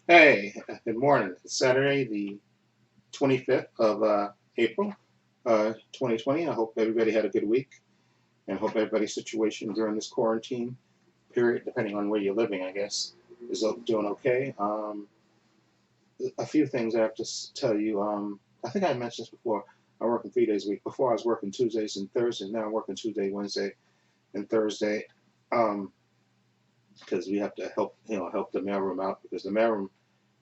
Hey, good morning. It's Saturday, the 25th of April, 2020. I hope everybody had a good week and hope everybody's situation during this quarantine period, depending on where you're living, I guess, is doing okay. A few things I have to tell you. I think I mentioned this before. I'm working 3 days a week. Before I was working Tuesdays and Thursdays. Now I'm working Tuesday, Wednesday, and Thursday um, because we have to help the mailroom out because the mailroom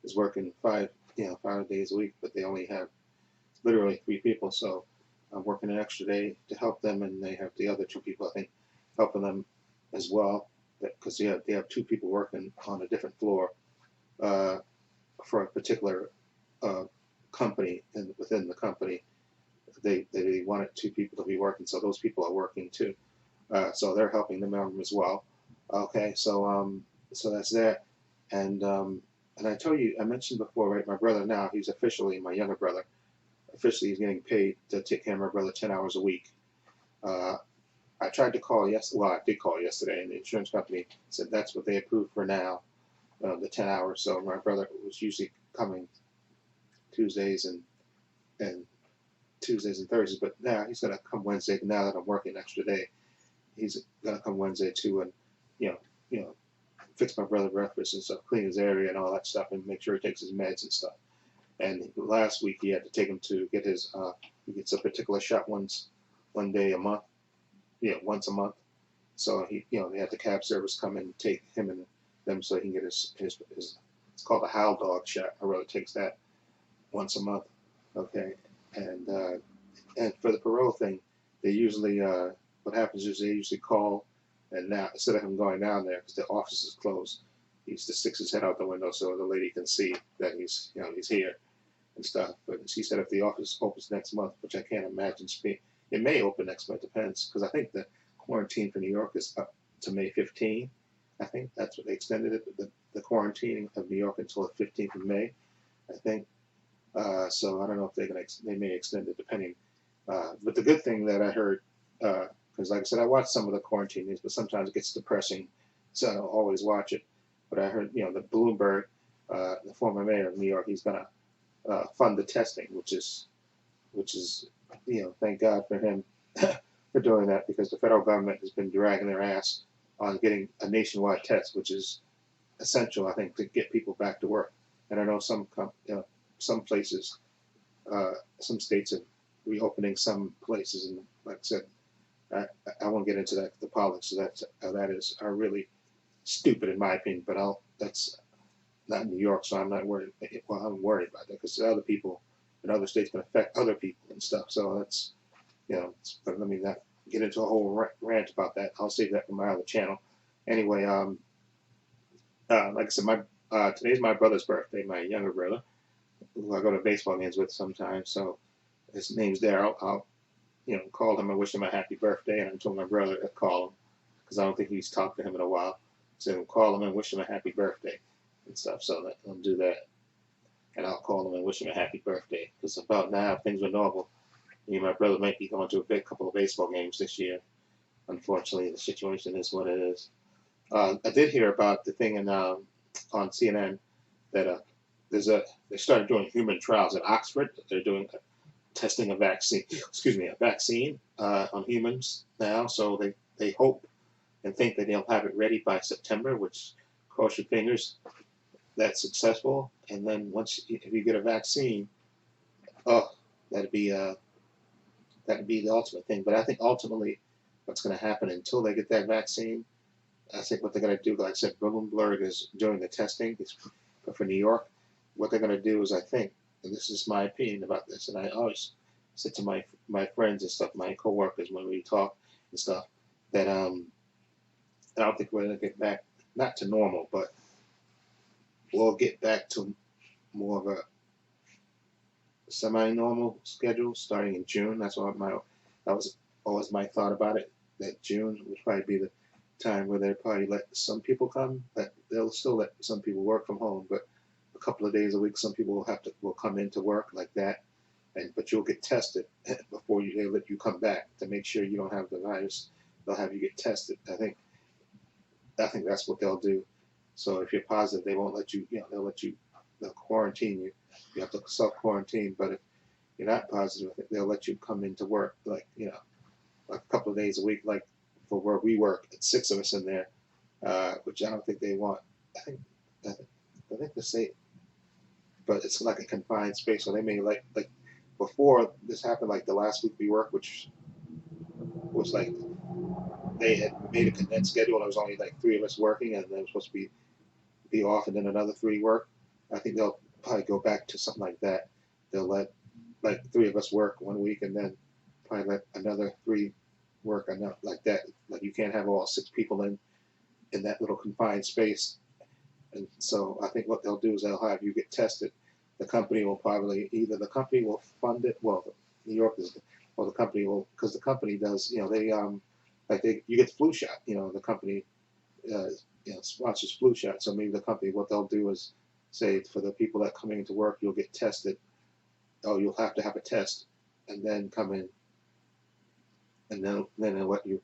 is working 5 days a week, but they only have literally 3 people. So I'm working an extra day to help them, and they have the other 2 people, I think, helping them as well. Because they have 2 people working on a different floor uh, for a particular uh, company, and within the company, they wanted 2 people to be working, so those people are working too. So they're helping the member as well. Okay, so that's that, and I told you I mentioned before, right? My brother now he's officially my younger brother. Officially, he's getting paid to take care of my brother 10 hours a week. Uh, I tried to call yesterday. Well, I did call yesterday, and the insurance company said that's what they approved for now, the 10 hours. So my brother was usually coming Tuesdays and Tuesdays and Thursdays, but now he's gonna come Wednesday. Now that I'm working an extra day, he's gonna come Wednesday too, and you know, you know, fix my brother breakfast and stuff, clean his area and all that stuff, and make sure he takes his meds and stuff. And last week he had to take him to get his he gets a particular shot one day a month, once a month. So they had the cab service come and take him and them so he can get his it's called a howl dog shot. My brother takes that once a month. Okay, and uh, and for the parole thing, they usually what happens is they usually call, and now instead of him going down there because the office is closed, he just sticks his head out the window so the lady can see that he's here and stuff. But she said if the office opens next month, which I can't imagine, it may open next month. Depends because I think the quarantine for New York is up to May 15. I think that's what they extended it. The quarantine of New York until the 15th of May. I think. So I don't know if they may extend it depending. But the good thing that I heard, because like I said, I watch some of the quarantine news, but sometimes it gets depressing, so I don't always watch it. But I heard, that Bloomberg, the former mayor of New York, he's gonna fund the testing, which is thank God for him for doing that because the federal government has been dragging their ass on getting a nationwide test, which is essential, I think, to get people back to work. And I know some places, some states are reopening some places, and like I said, I, I won't get into the politics. So that is are really stupid in my opinion. But that's not New York, so I'm not worried. Well, I'm worried about that because other people in other states can affect other people and stuff. So that's but let me not get into a whole rant about that. I'll save that for my other channel. Anyway, like I said, my today's my brother's birthday, my younger brother, who I go to baseball games with sometimes. So his name's Daryl. I'll call him and wish him a happy birthday, and I told my brother to call him because I don't think he's talked to him in a while. So call him and wish him a happy birthday and stuff. So I'll do that, and I'll call him and wish him a happy birthday because about now things are normal. Me and my brother might be going to a big couple of baseball games this year. Unfortunately, the situation is what it is. I did hear about the thing on CNN that there's a they started doing human trials at Oxford. They're doing testing a vaccine. Excuse me, a vaccine on humans now. So they hope and think that they'll have it ready by September. Which, cross your fingers, that's successful. And then if you get a vaccine, oh, that'd be uh, that'd be the ultimate thing. But I think ultimately, what's going to happen until they get that vaccine, I think what they're going to do, like I said, Bloomberg is doing the testing for New York. What they're going to do is, I think, and this is my opinion about this, and I always said to my friends and stuff, my coworkers when we talk and stuff, that I don't think we're going to get back not to normal, but we'll get back to more of a semi-normal schedule starting in June. That was always my thought about it. That June would probably be the time where they'll probably let some people come. But they'll still let some people work from home, but a couple of days a week, some people will come into work like that. But you'll get tested before they let you come back to make sure you don't have the virus. They'll have you get tested. I think that's what they'll do. So if you're positive, they won't let you. They'll let you. they'll quarantine you. You have to self-quarantine, but if you're not positive, they'll let you come into work, like, like a couple of days a week, like for where we work. It's 6 of us in there, which I don't think they want. I think, I think the state, but it's like a confined space, so they may like before this happened, like the last week we worked, which was like they had made a condensed schedule. There was only like 3 of us working, and then it was supposed to be off, and then another 3 work. I think they'll probably go back to something like that. They'll let like 3 of us work one week, and then probably let another 3 work enough like that. Like you can't have all 6 people in that little confined space. And so I think what they'll do is they'll have you get tested. The company will probably either the company will fund it. Well, New York is, or the company will, because the company does. They like you get the flu shot. The company uh, sponsors flu shot. So maybe the company, what they'll do is say for the people that coming into work, you'll get tested. Oh, you'll have to have a test, and then come in, and then they'll let you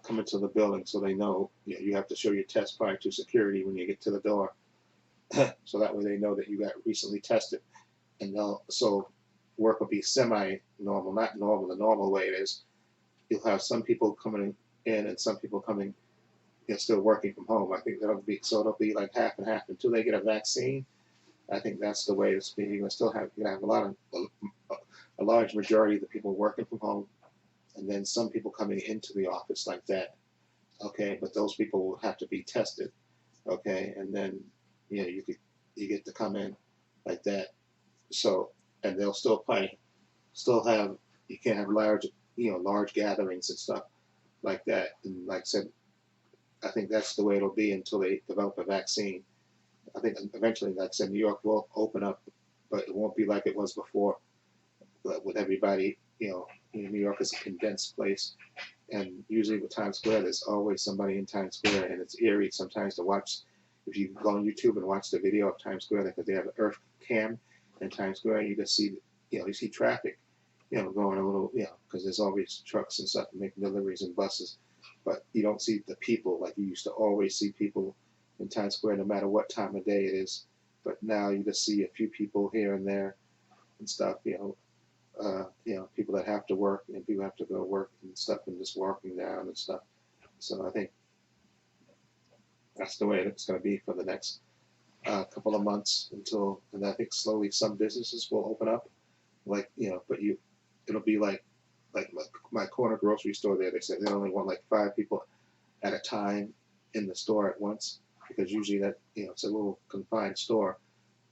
come into the building, so they know you have to show your test prior to security when you get to the door. So that way they know that you got recently tested, and so work will be semi-normal, not normal. The normal way it is, you'll have some people coming in and some people coming, still working from home. I think it'll be like half and half until they get a vaccine. I think that's the way it's be. You're gonna have a large majority of the people working from home, and then some people coming into the office like that. Okay, but those people will have to be tested. Okay, and then you get to come in like that. So, and they'll still have, you can't have large gatherings and stuff like that. And like I said, I think that's the way it'll be until they develop a vaccine. I think eventually, like I said, New York will open up, but it won't be like it was before, with everybody. New York is a condensed place, and usually with Times Square, there's always somebody in Times Square, and it's eerie sometimes to watch. If you go on YouTube and watch the video of Times Square, because they have an Earth cam in Times Square, you just see, you see traffic, going a little, because there's always trucks and stuff making deliveries and buses, but you don't see the people like you used to always see people in Times Square, no matter what time of day it is. But now you just see a few people here and there and stuff, people that have to work and people have to go to work and stuff and just walking down and stuff. So I think that's the way it's going to be for the next couple of months and I think slowly some businesses will open up, like, but it'll be like my corner grocery store there. They said they only want like 5 people at a time in the store at once, because usually that, it's a little confined store,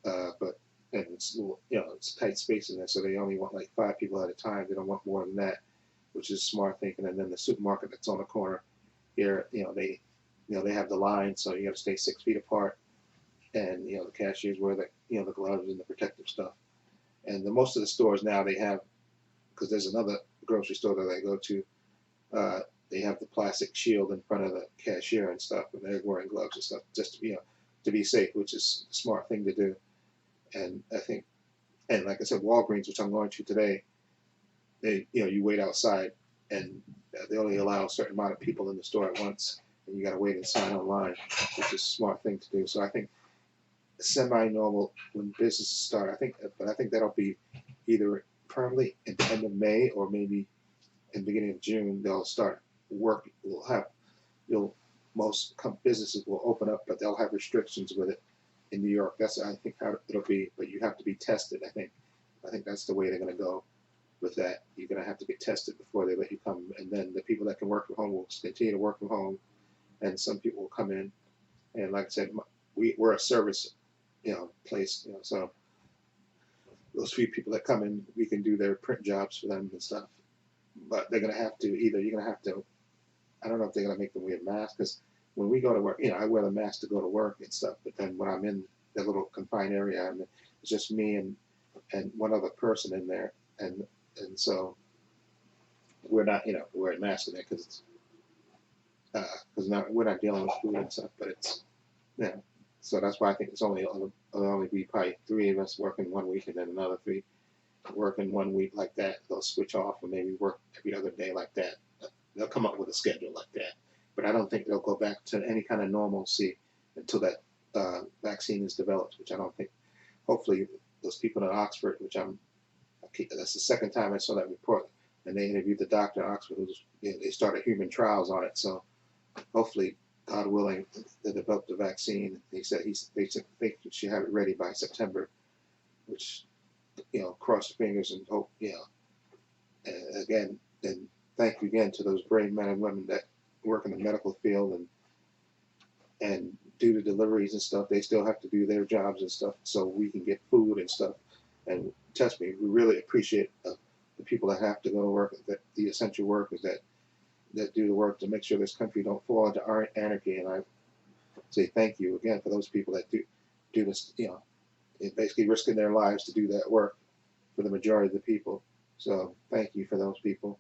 but and it's a little, it's a tight space in there, so they only want like 5 people at a time. They don't want more than that, which is smart thinking. And then the supermarket that's on the corner here, they have the line, so you got to stay 6 feet apart, and the cashiers wear the gloves and the protective stuff. And most of the stores now they have, because there's another grocery store that I go to, they have the plastic shield in front of the cashier and stuff, and they're wearing gloves and stuff just to be safe, which is a smart thing to do. And I think, and like I said, Walgreens, which I'm going to today, they you wait outside, and they only allow a certain amount of people in the store at once, and you got to wait and sign online, which is a smart thing to do. So I think semi-normal when businesses start. I think that'll be either permanently at the end of May or maybe in the beginning of June. They'll start work. We'll have most businesses will open up, but they'll have restrictions with it. In New York, that's I think how it'll be. But you have to be tested. I think that's the way they're going to go with that. You're going to have to get tested before they let you come. And then the people that can work from home will continue to work from home, and some people will come in. And like I said, we're a service, place, so those few people that come in, we can do their print jobs for them and stuff. But they're going to have to you're going to have to. I don't know if they're going to make them wear masks, because when we go to work, I wear the mask to go to work and stuff. But then when I'm in the little confined area, it's just me and one other person in there, and so we're not, wearing masks in there because it's we're not dealing with food and stuff. But it's, so that's why I think it'll only be probably 3 of us working one week, and then another 3 working one week like that. They'll switch off and maybe work every other day like that. They'll come up with a schedule like that. But I don't think they'll go back to any kind of normalcy until that vaccine is developed, which I don't think. hopefully those people in Oxford, which that's the second time I saw that report, and they interviewed the doctor in Oxford who's, they started human trials on it. So hopefully, God willing, they develop the vaccine. He said they think we should have it ready by September, which, cross your fingers and hope, and again, and thank you again to those brave men and women that work in the medical field and do the deliveries and stuff. They still have to do their jobs and stuff so we can get food and stuff. And trust me, we really appreciate the people that have to go to work, the essential workers that do the work to make sure this country don't fall into anarchy. And I say thank you again for those people that do this, basically risking their lives to do that work for the majority of the people. So thank you for those people.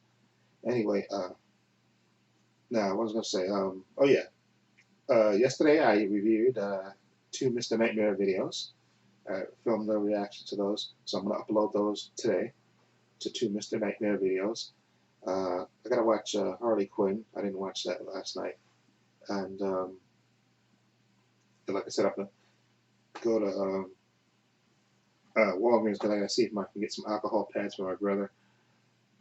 Anyway, now I was going to say, oh yeah, yesterday I reviewed 2 Mr. Nightmare videos. I filmed the reaction to those, so I'm going to upload those today to 2 Mr. Nightmare videos. I got to watch Harley Quinn. I didn't watch that last night. And like I said, I'm going to go to Walgreens because I got to see if I can get some alcohol pads for my brother.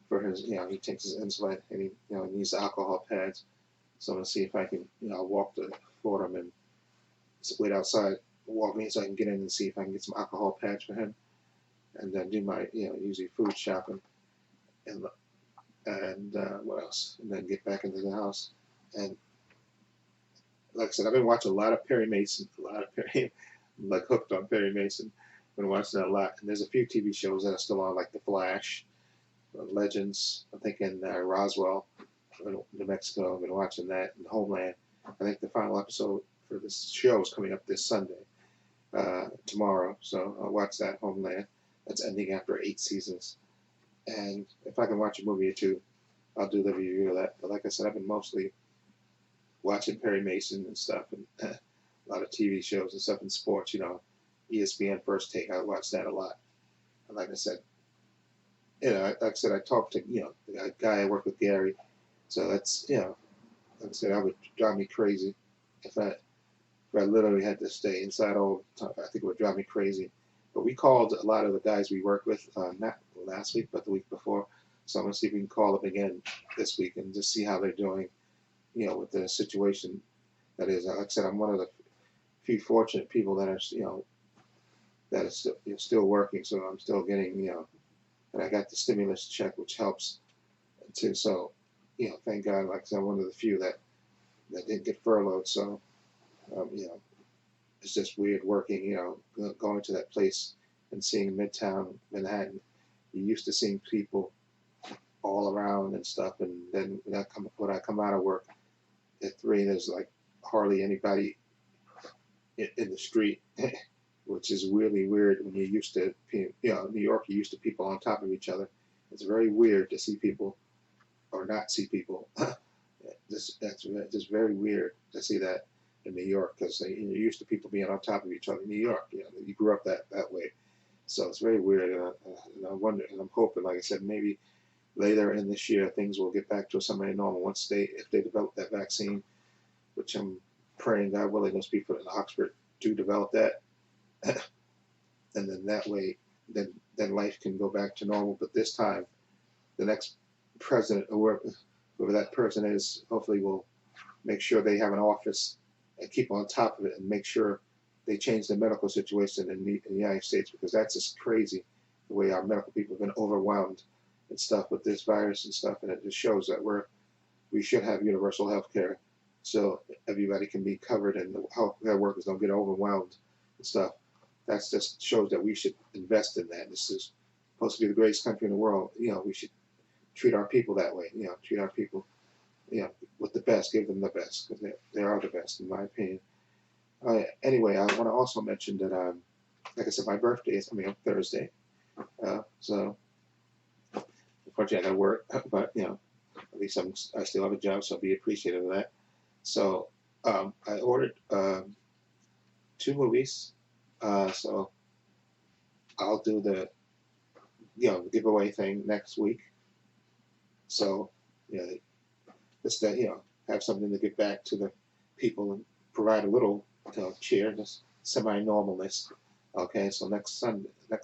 For his, he takes his insulin and he needs the alcohol pads. So I'm going to see if I can, walk to Fordham and wait outside Walgreens so I can get in and see if I can get some alcohol pads for him. And then do my, usually food shopping. And what else? And then get back into the house. And like I said, I've been watching a lot of Perry Mason, I'm like hooked on Perry Mason. Been watching that a lot. And there's a few TV shows that are still on, like The Flash, Legends. I'm thinking Roswell, New Mexico. I've been watching that, and Homeland. I think the final episode for this show is coming up this Sunday, tomorrow. So I'll watch that, Homeland. That's ending after 8 seasons. And if I can watch a movie or two, I'll do the review of that. But like I said, I've been mostly watching Perry Mason and stuff, and a lot of TV shows and stuff in sports. ESPN First Take. I watch that a lot. And like I said, like I said, I talked to the guy I work with, Gary. So that's like I said, that would drive me crazy if I literally had to stay inside all the time. I think it would drive me crazy. But we called a lot of the guys we work with, not last week, but the week before. So I'm going to see if we can call them again this week and just see how they're doing, with the situation that is. Like I said, I'm one of the few fortunate people that are, that is still working. So I'm still getting, and I got the stimulus check, which helps too. So, thank God, like I said, I'm one of the few that didn't get furloughed. So, it's just weird working, going to that place and seeing Midtown Manhattan. You used to seeing people all around and stuff, and then when I come out of work at 3, there's like hardly anybody in the street, which is really weird when you're used to, New York, you're used to people on top of each other. It's very weird to see people or not see people. That's just very weird to see that in New York, because you're used to people being on top of each other in New York. You grew up that way. So it's very weird, and I wonder, and I'm hoping, like I said, maybe later in this year things will get back to somewhat normal once if they develop that vaccine, which I'm praying God willing those people in Oxford do develop that, and then that way, then life can go back to normal. But this time, the next president or whoever that person is, hopefully will make sure they have an office and keep on top of it and make sure they change the medical situation in the United States, because that's just crazy the way our medical people have been overwhelmed and stuff with this virus and stuff. And it just shows that we should have universal health care so everybody can be covered and the healthcare workers don't get overwhelmed and stuff. That just shows that we should invest in that. This is supposed to be the greatest country in the world. We should treat our people that way. Treat our people, with the best, give them the best, because they are the best, in my opinion. Anyway, I want to also mention that, like I said, my birthday is coming up Thursday. So, unfortunately, I got to work, but, at least I still have a job, so I'll be appreciative of that. So, I ordered 2 movies. So, I'll do the, giveaway thing next week. So, just to, have something to give back to the people and provide a little, cheer, just semi-normalness Okay, so next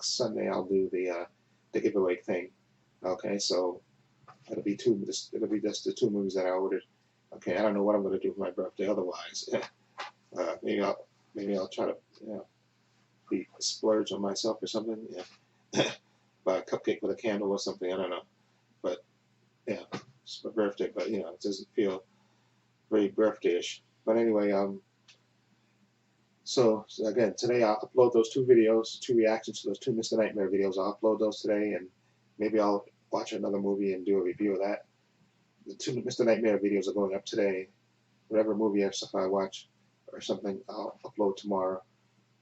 Sunday I'll do the giveaway thing. Okay, so it'll be just the two movies that I ordered. Okay, I don't know what I'm gonna do for my birthday otherwise. Maybe I'll try to be splurge on myself or something. Yeah. Buy a cupcake with a candle or something. I don't know, but yeah, it's my birthday. But it doesn't feel very birthdayish. But anyway, so again, today I'll upload those two videos, two reactions to those two Mr. Nightmare videos. I'll upload those today, and maybe I'll watch another movie and do a review of that. The two Mr. Nightmare videos are going up today. Whatever movie or stuff I watch or something, I'll upload tomorrow.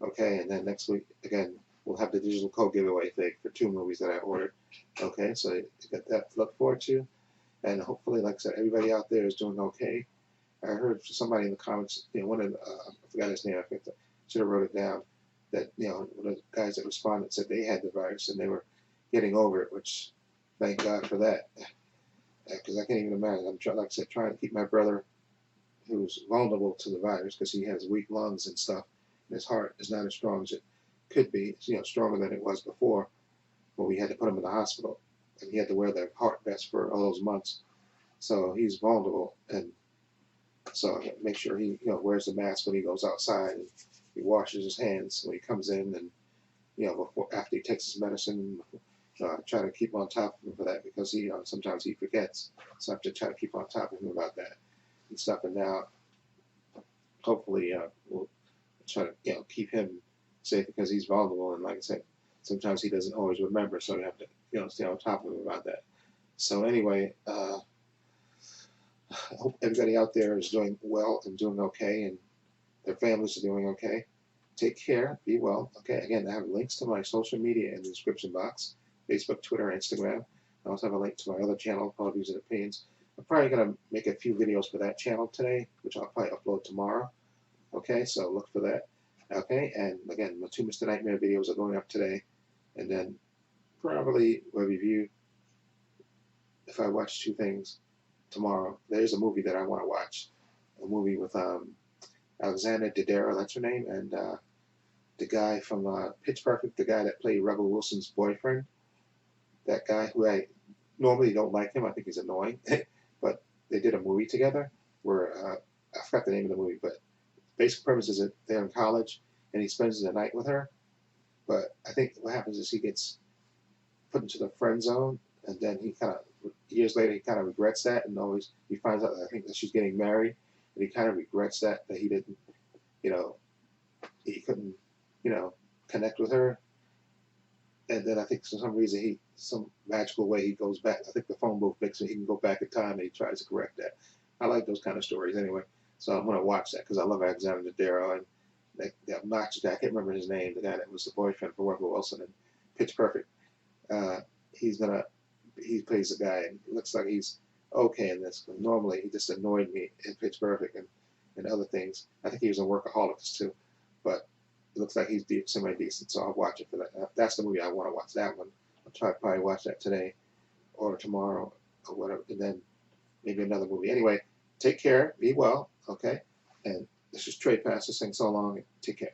Okay, and then next week again we'll have the digital code giveaway thing for two movies that I ordered. Okay, so you got that to look forward to, and hopefully, like I said, everybody out there is doing okay. I heard somebody in the comments, one of I forgot his name, should have wrote it down, that one of the guys that responded said they had the virus and they were getting over it, which thank God for that, because I can't even imagine. I'm trying, like I said, trying to keep my brother, who's vulnerable to the virus because he has weak lungs and stuff, and his heart is not as strong as it could be. It's, stronger than it was before, when we had to put him in the hospital, and he had to wear the heart vest for all those months. So he's vulnerable, and so make sure he wears the mask when he goes outside, and he washes his hands when he comes in, and before after he takes his medicine. Try to keep on top of him for that because he sometimes he forgets. So I have to try to keep on top of him about that and stuff. And now hopefully we'll try to keep him safe because he's vulnerable, and like I said, sometimes he doesn't always remember, so we have to stay on top of him about that. So anyway, I hope everybody out there is doing well and doing okay, and their families are doing okay. Take care, be well. Okay, again, I have links to my social media in the description box: Facebook, Twitter, Instagram. I also have a link to my other channel called Views and Opinions. I'm probably going to make a few videos for that channel today, which I'll probably upload tomorrow. Okay, so look for that. Okay, and again, the two Mr. Nightmare videos are going up today, and then probably a review, if I watch two things tomorrow. There's a movie that I want to watch, a movie with Alexandra Daddario, that's her name, and the guy from Pitch Perfect, the guy that played Rebel Wilson's boyfriend, that guy who I normally don't like him. I think he's annoying, but they did a movie together where I forgot the name of the movie, but basic premise is that they're in college and he spends the night with her. But I think what happens is he gets put into the friend zone, and then he kind of years later he kind of regrets that, and always he finds out that I think that she's getting married, and he kind of regrets that he didn't, you know, he couldn't, connect with her. And then I think for some reason some magical way he goes back. I think the phone booth makes him he can go back in time and he tries to correct that. I like those kind of stories anyway, so I'm gonna watch that because I love Alexander Daddario and the obnoxious guy. I can't remember his name. The guy that was the boyfriend for Rebel Wilson in Pitch Perfect. Uh, he's gonna he plays the guy and it looks like he's okay in this. But normally he just annoyed me in Pitch Perfect and other things. I think he was in Workaholics too, but it looks like he's semi-decent, so I'll watch it for that. That's the movie I want to watch. That one. I'll try to probably watch that today or tomorrow or whatever, and then maybe another movie. Anyway, take care, be well, okay? And this is Trepacer saying so long, and take care.